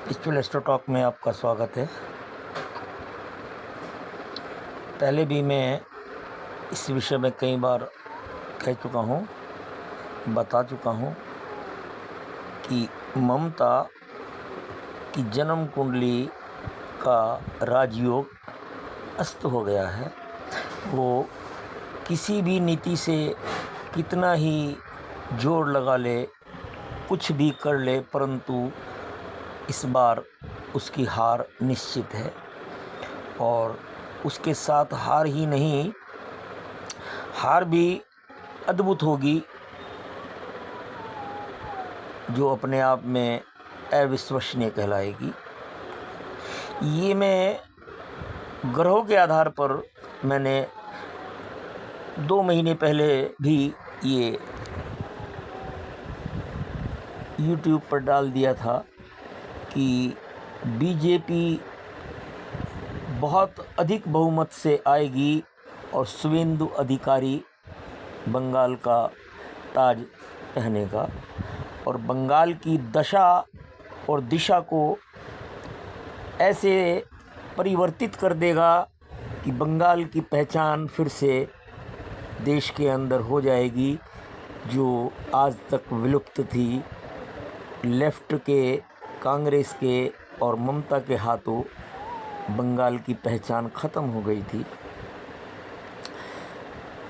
Spiritual astro talk में आपका स्वागत है। पहले भी मैं इस विषय में कई बार कह चुका हूँ, बता चुका हूँ कि ममता की जन्म कुंडली का राजयोग अस्त हो गया है। वो किसी भी नीति से कितना ही जोर लगा ले, कुछ भी कर ले, परंतु इस बार उसकी हार निश्चित है। और उसके साथ हार ही नहीं, हार भी अद्भुत होगी, जो अपने आप में अविश्वसनीय कहलाएगी। ये मैं ग्रहों के आधार पर मैंने 2 महीने पहले भी ये YouTube पर डाल दिया था कि बीजेपी बहुत अधिक बहुमत से आएगी और शुभेंदु अधिकारी बंगाल का ताज पहनेगा और बंगाल की दशा और दिशा को ऐसे परिवर्तित कर देगा कि बंगाल की पहचान फिर से देश के अंदर हो जाएगी, जो आज तक विलुप्त थी। लेफ्ट के, कांग्रेस के और ममता के हाथों बंगाल की पहचान ख़त्म हो गई थी।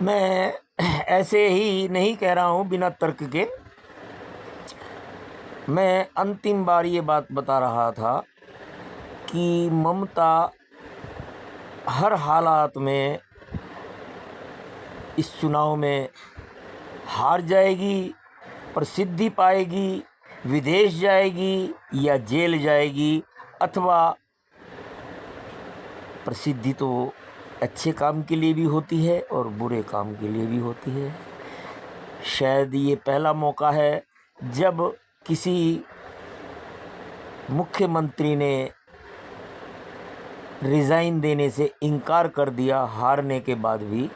मैं ऐसे ही नहीं कह रहा हूँ बिना तर्क के। मैं अंतिम बार ये बात बता रहा था कि ममता हर हालात में इस चुनाव में हार जाएगी, प्रसिद्धि पाएगी, विदेश जाएगी या जेल जाएगी। अथवा प्रसिद्धि तो अच्छे काम के लिए भी होती है और बुरे काम के लिए भी होती है। शायद ये पहला मौका है जब किसी मुख्यमंत्री ने रिज़ाइन देने से इनकार कर दिया हारने के बाद भी।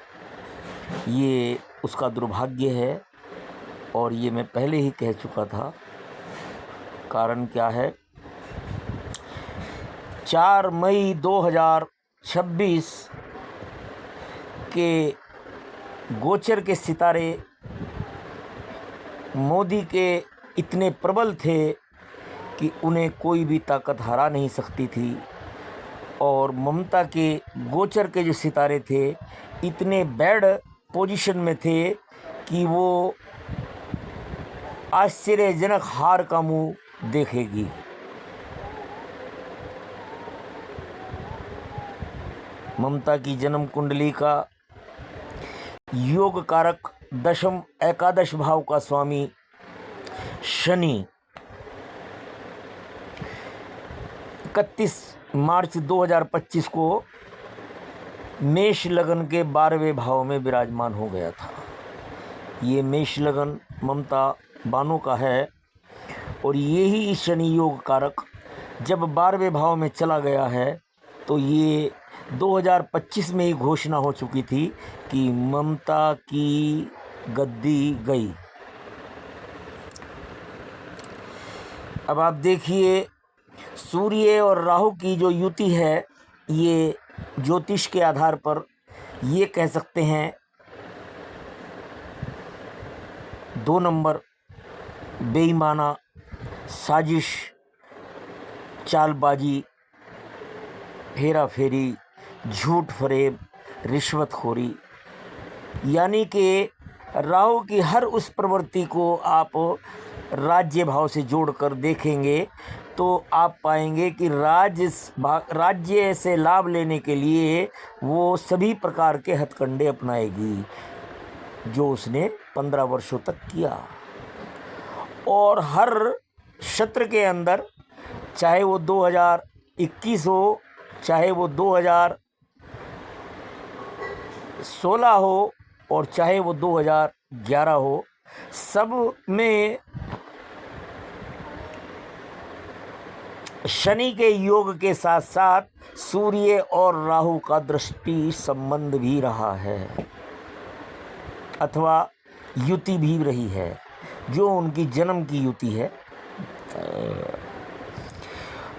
ये उसका दुर्भाग्य है और ये मैं पहले ही कह चुका था। कारण क्या है? 4 मई 2026 के गोचर के सितारे मोदी के इतने प्रबल थे कि उन्हें कोई भी ताकत हरा नहीं सकती थी। और ममता के गोचर के जो सितारे थे इतने बैड पोजीशन में थे कि वो आश्चर्यजनक हार का मुंह देखेगी। ममता की जन्म कुंडली का योग कारक दशम एकादश भाव का स्वामी शनि 31 मार्च 2025 को मेष लगन के 12वें भाव में विराजमान हो गया था। ये मेष लगन ममता बानो का है और यही शनि योग कारक जब 12वें भाव में चला गया है तो ये 2025 में ही घोषणा हो चुकी थी कि ममता की गद्दी गई। अब आप देखिए, सूर्य और राहु की जो युति है, ये ज्योतिष के आधार पर ये कह सकते हैं 2 नंबर बेईमाना, साजिश, चालबाजी, हेरा फेरी, झूठ फरेब, रिश्वतखोरी। यानी कि राहु की हर उस प्रवृत्ति को आप राज्य भाव से जोड़कर देखेंगे तो आप पाएंगे कि राज्य से लाभ लेने के लिए वो सभी प्रकार के हथकंडे अपनाएगी जो उसने 15 वर्षों तक किया। और हर क्षेत्र के अंदर, चाहे वो 2021 हो, चाहे वो 2016 हो और चाहे वो 2011 हो, सब में शनि के योग के साथ साथ सूर्य और राहु का दृष्टि संबंध भी रहा है अथवा युति भी रही है, जो उनकी जन्म की युति है।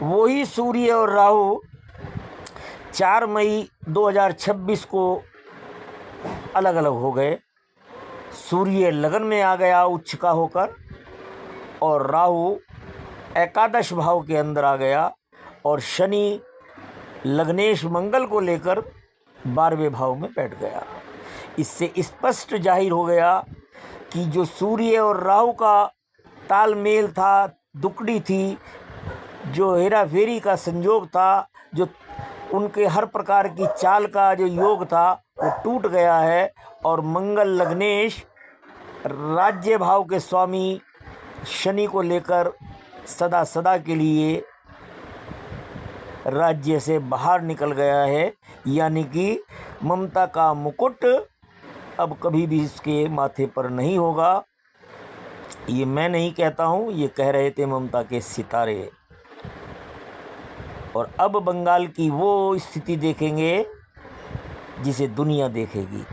वही सूर्य और राहु 4 मई 2026 को अलग अलग हो गए। सूर्य लगन में आ गया उच्च का होकर, और राहु एकादश भाव के अंदर आ गया, और शनि लग्नेश मंगल को लेकर 12वें भाव में बैठ गया। इससे स्पष्ट जाहिर हो गया कि जो सूर्य और राहु का तालमेल था, दुकड़ी थी, जो हेरा फेरी का संयोग था, जो उनके हर प्रकार की चाल का जो योग था, वो टूट गया है। और मंगल लग्नेश राज्य भाव के स्वामी शनि को लेकर सदा सदा के लिए राज्य से बाहर निकल गया है। यानी कि ममता का मुकुट अब कभी भी इसके माथे पर नहीं होगा। ये मैं नहीं कहता हूँ, ये कह रहे थे ममता के सितारे। और अब बंगाल की वो स्थिति देखेंगे जिसे दुनिया देखेगी।